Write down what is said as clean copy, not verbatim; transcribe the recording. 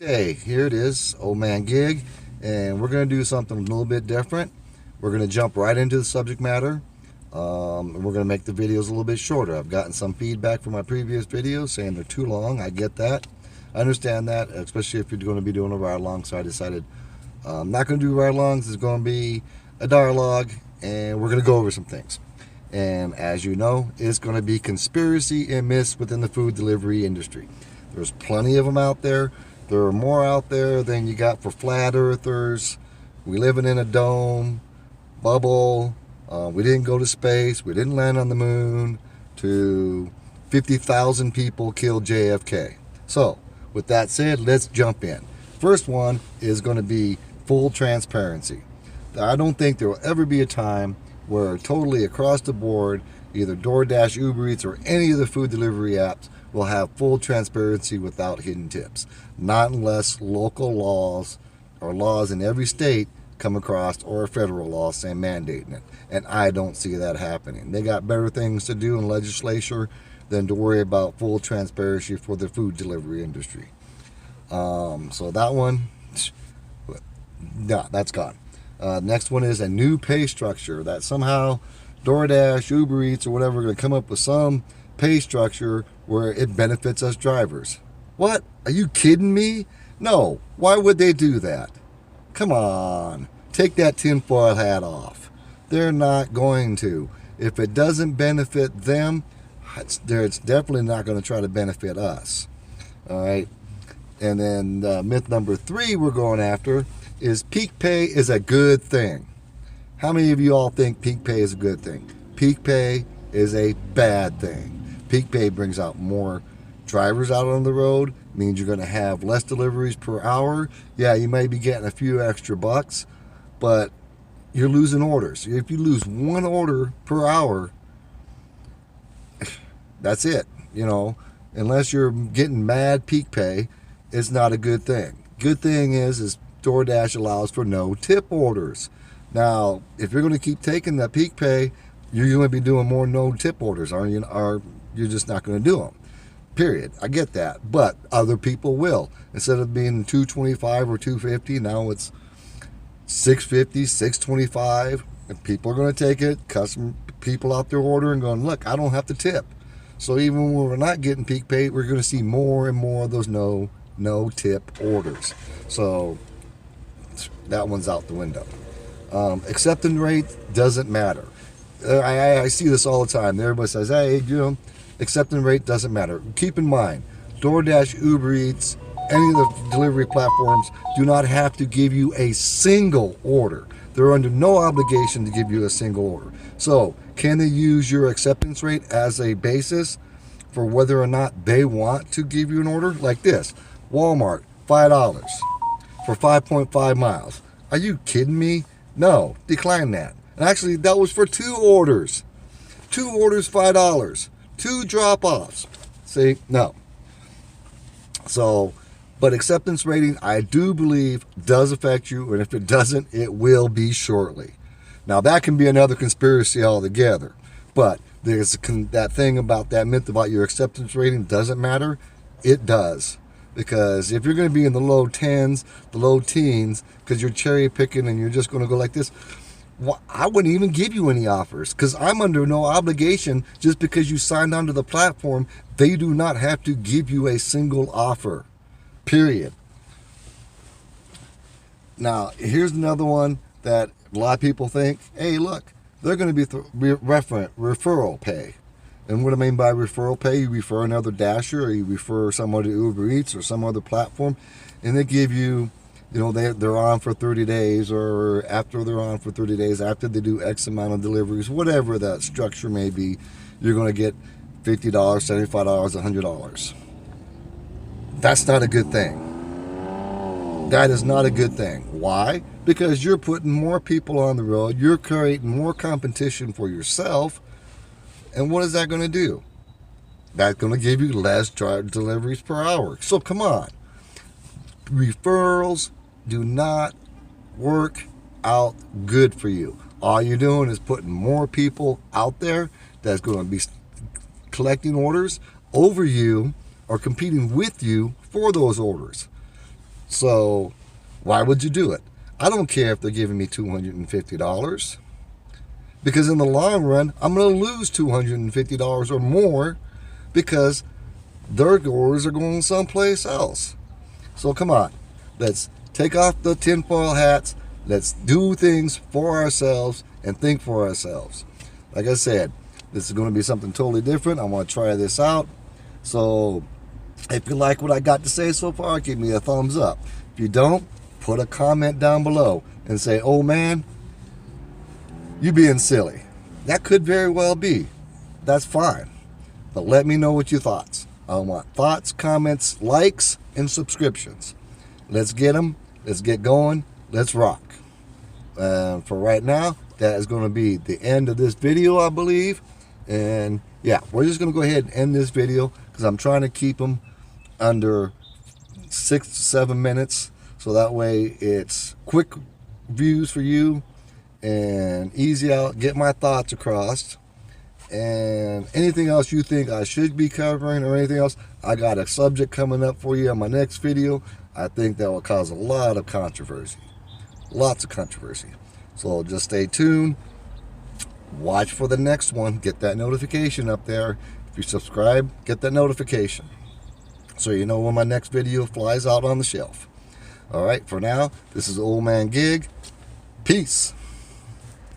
Hey, here it is, Old Man Gig, and we're going to do something a little bit different. We're going to jump right into the subject matter, and we're going to make the videos a little bit shorter. I've gotten some feedback from my previous videos saying they're too long. I get that. I understand that, especially if you're going to be doing a ride-along, so I decided I'm not going to do ride-alongs. It's going to be a dialogue, and we're going to go over some things. And as you know, it's going to be conspiracy and myths within the food delivery industry. There's plenty of them out there. There are more out there than you got for flat earthers. We living in a dome, bubble. We didn't go to space. We didn't land on the moon. To 50,000 people killed JFK. So, with that said, let's jump in. First one is going to be full transparency. I don't think there will ever be a time where totally across the board, either DoorDash, Ubereats, or any of the food delivery apps will have full transparency without hidden tips. Not unless local laws or laws in every state come across, or a federal law saying mandating it. And I don't see that happening. They got better things to do in legislature than to worry about full transparency for the food delivery industry. So that one, no, that's gone. Next one is a new pay structure that somehow DoorDash, Ubereats, or whatever are going to come up with some pay structure where it benefits us drivers. What? Are you kidding me? No. Why would they do that? Come on. Take that tinfoil hat off. They're not going to. If it doesn't benefit them, it's definitely not going to try to benefit us. All right. And then myth number 3 we're going after is peak pay is a good thing. How many of you all think peak pay is a good thing? Peak pay is a bad thing. Peak pay brings out more drivers out on the road, means you're going to have less deliveries per hour. Yeah, you may be getting a few extra bucks, but you're losing orders. If you lose one order per hour, that's it. You know, unless you're getting mad peak pay, it's not a good thing. Good thing is DoorDash allows for no tip orders. Now, if you're going to keep taking that peak pay, you're going to be doing more no tip orders, aren't you? Or you're just not going to do them. Period. I get that. But other people will. Instead of being $2.25 or $2.50, now it's $6.50, $6.25. And people are going to take it. People out there ordering going, look, I don't have to tip. So even when we're not getting peak pay, we're going to see more and more of those no tip orders. So that one's out the window. Acceptance rate doesn't matter. I see this all the time. Everybody says, hey, you know, acceptance rate doesn't matter. Keep in mind, DoorDash, Uber Eats, any of the delivery platforms do not have to give you a single order. They're under no obligation to give you a single order. So, can they use your acceptance rate as a basis for whether or not they want to give you an order? Like this, Walmart, $5 for 5.5 miles. Are you kidding me? No, decline that. And actually, that was for 2 orders. 2 orders, $5. 2 drop-offs. See? No. So, but acceptance rating, I do believe, does affect you. And if it doesn't, it will be shortly. Now, that can be another conspiracy altogether. But there's that thing about that myth about your acceptance rating doesn't matter. It does. Because if you're going to be in the low 10s, the low teens, because you're cherry picking and you're just going to go like this, well, I wouldn't even give you any offers because I'm under no obligation. Just because you signed onto the platform, they do not have to give you a single offer, period. Now, here's another one that a lot of people think, hey, look, they're going to be referral pay. And what I mean by referral pay, you refer another Dasher, or you refer someone to Uber Eats or some other platform, and they give you, you know, they're on for 30 days, or after they're on for 30 days, after they do X amount of deliveries, whatever that structure may be, you're going to get $50, $75, $100. That's not a good thing. That is not a good thing. Why? Because you're putting more people on the road. You're creating more competition for yourself. And what is that going to do? That's going to give you less deliveries per hour. So come on. Referrals do not work out good for you. All you're doing is putting more people out there that's going to be collecting orders over you or competing with you for those orders. So why would you do it? I don't care if they're giving me $250, because in the long run, I'm going to lose $250 or more because their orders are going someplace else. So come on, let's take off the tinfoil hats. Let's do things for ourselves and think for ourselves. Like I said, this is going to be something totally different. I want to try this out. So if you like what I got to say so far, give me a thumbs up. If you don't, put a comment down below and say, oh man, you being silly. That could very well be. That's fine. But let me know what your thoughts. I want thoughts, comments, likes, and subscriptions. Let's get them. Let's get going. Let's rock. For right now, that is going to be the end of this video, I believe. And yeah, we're just going to go ahead and end this video because I'm trying to keep them under 6 to 7 minutes. So that way it's quick views for you and easy out, get my thoughts across. And anything else you think I should be covering or anything else, I got a subject coming up for you on my next video. I think that will cause a lot of controversy. Lots of controversy. So just stay tuned. Watch for the next one. Get that notification up there. If you subscribe, get that notification so you know when my next video flies out on the shelf. All right, for now, this is Old Man Gig. Peace.